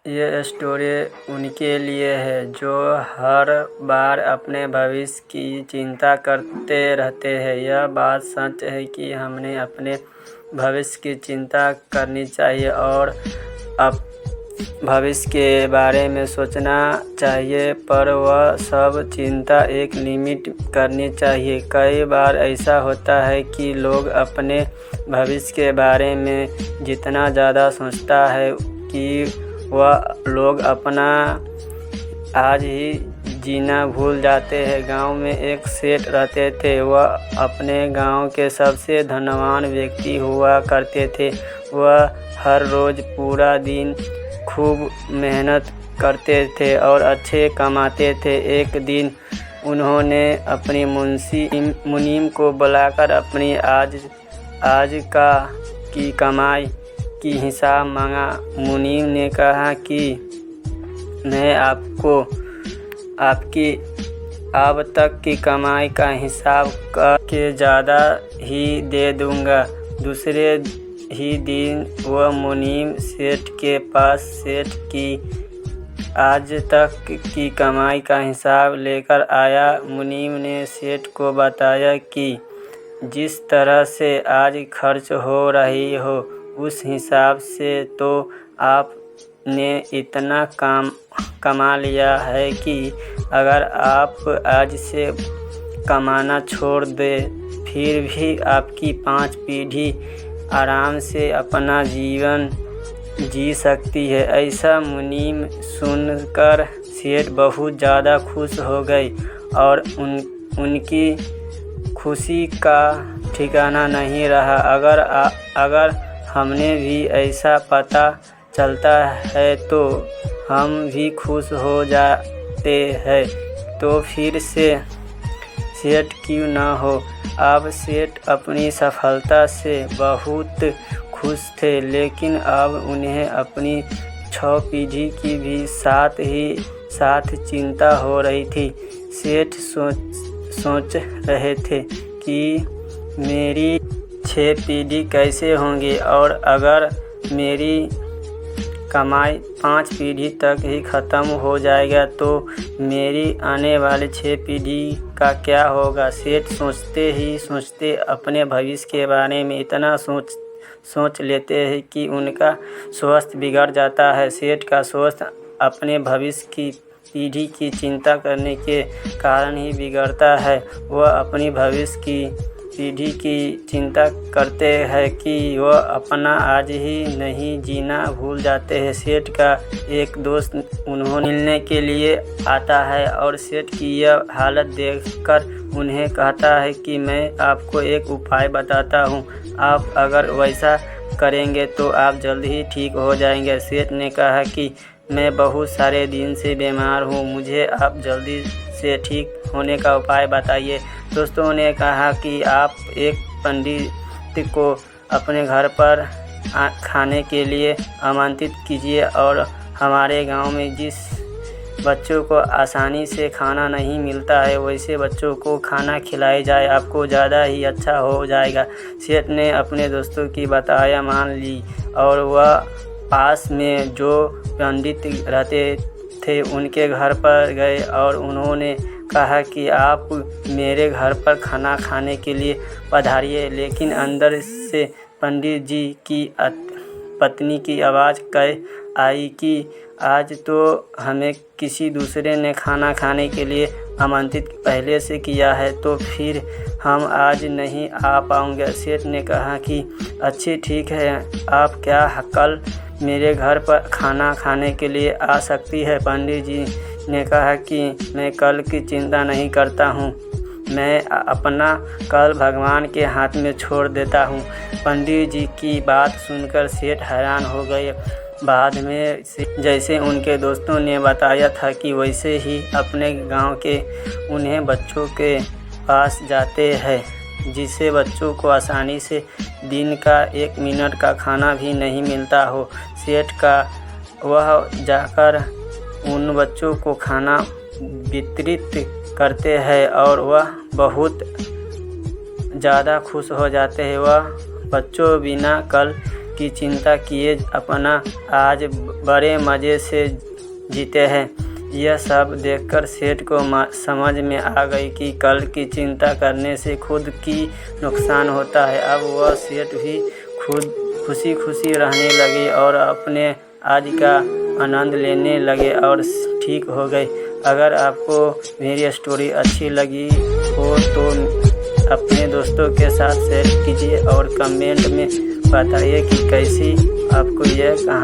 ये स्टोरी उनके लिए है जो हर बार अपने भविष्य की चिंता करते रहते हैं। यह बात सच है कि हमें अपने भविष्य की चिंता करनी चाहिए और अब भविष्य के बारे में सोचना चाहिए, पर वह सब चिंता एक लिमिट करनी चाहिए। कई बार ऐसा होता है कि लोग अपने भविष्य के बारे में जितना ज़्यादा सोचता है कि वह लोग अपना आज ही जीना भूल जाते हैं। गांव में एक सेठ रहते थे। वह अपने गांव के सबसे धनवान व्यक्ति हुआ करते थे। वह हर रोज़ पूरा दिन खूब मेहनत करते थे और अच्छे कमाते थे। एक दिन उन्होंने अपनी मुंशी मुनीम को बुलाकर अपनी आज की कमाई की हिसाब मांगा। मुनीम ने कहा कि मैं आपको आपकी अब तक की कमाई का हिसाब करके ज़्यादा ही दे दूंगा। दूसरे ही दिन वह मुनीम सेठ के पास सेठ की आज तक की कमाई का हिसाब लेकर आया। मुनीम ने सेठ को बताया कि जिस तरह से आज खर्च हो रही हो उस हिसाब से तो आपने इतना कमा लिया है कि अगर आप आज से कमाना छोड़ दें फिर भी आपकी 5 पीढ़ी आराम से अपना जीवन जी सकती है। ऐसा मुनीम सुनकर सेठ बहुत ज़्यादा खुश हो गई और उनकी खुशी का ठिकाना नहीं रहा। अगर हमने भी ऐसा पता चलता है तो हम भी खुश हो जाते हैं, तो फिर से सेठ क्यों न हो। अब सेठ अपनी सफलता से बहुत खुश थे, लेकिन अब उन्हें अपनी 6 पीढ़ी की भी साथ चिंता हो रही थी। सेठ सोच रहे थे कि मेरी 6 पीढ़ी कैसे होंगी और अगर मेरी कमाई 5 पीढ़ी तक ही ख़त्म हो जाएगा तो मेरी आने वाली 6 पीढ़ी का क्या होगा। सेठ सोचते अपने भविष्य के बारे में इतना सोच लेते हैं कि उनका स्वास्थ्य बिगड़ जाता है। सेठ का स्वास्थ्य अपने भविष्य की पीढ़ी की चिंता करने के कारण ही बिगड़ता है। वह अपनी भविष्य की पीढ़ी की चिंता करते हैं कि वह अपना आज ही नहीं जीना भूल जाते हैं। सेठ का एक दोस्त उन्हें मिलने के लिए आता है और सेठ की यह हालत देखकर उन्हें कहता है कि मैं आपको एक उपाय बताता हूँ, आप अगर वैसा करेंगे तो आप जल्द ही ठीक हो जाएंगे। सेठ ने कहा कि मैं बहुत सारे दिन से बीमार हूँ, मुझे आप जल्दी से ठीक होने का उपाय बताइए। दोस्तों ने कहा कि आप एक पंडित को अपने घर पर खाने के लिए आमंत्रित कीजिए और हमारे गांव में जिस बच्चों को आसानी से खाना नहीं मिलता है वैसे बच्चों को खाना खिलाई जाए, आपको ज़्यादा ही अच्छा हो जाएगा। सेठ ने अपने दोस्तों की बताया मान ली और वह पास में जो पंडित रहते थे उनके घर पर गए और उन्होंने कहा कि आप मेरे घर पर खाना खाने के लिए पधारिए। लेकिन अंदर से पंडित जी की पत्नी की आवाज़ कह आई कि आज तो हमें किसी दूसरे ने खाना खाने के लिए आमंत्रित पहले से किया है, तो फिर हम आज नहीं आ पाएंगे। सेठ ने कहा कि अच्छी ठीक है, आप क्या कल मेरे घर पर खाना खाने के लिए आ सकती है। पंडित जी ने कहा कि मैं कल की चिंता नहीं करता हूँ, मैं अपना कल भगवान के हाथ में छोड़ देता हूँ। पंडित जी की बात सुनकर सेठ हैरान हो गए। बाद में जैसे उनके दोस्तों ने बताया था कि वैसे ही अपने गांव के उन्हें बच्चों के पास जाते हैं जिसे बच्चों को आसानी से दिन का 1 मिनट का खाना भी नहीं मिलता हो। सेठ का वह जाकर उन बच्चों को खाना वितरित करते हैं और वह बहुत ज़्यादा खुश हो जाते हैं। वह बच्चों बिना कल की चिंता किए अपना आज बड़े मज़े से जीते हैं। यह सब देखकर सेठ को समझ में आ गई कि कल की चिंता करने से खुद की नुकसान होता है। अब वह सेठ भी खुद खुशी खुशी रहने लगे और अपने आज का आनंद लेने लगे और ठीक हो गए। अगर आपको मेरी स्टोरी अच्छी लगी हो तो अपने दोस्तों के साथ शेयर कीजिए और कमेंट में बताइए कि कैसी आपको यह कहानी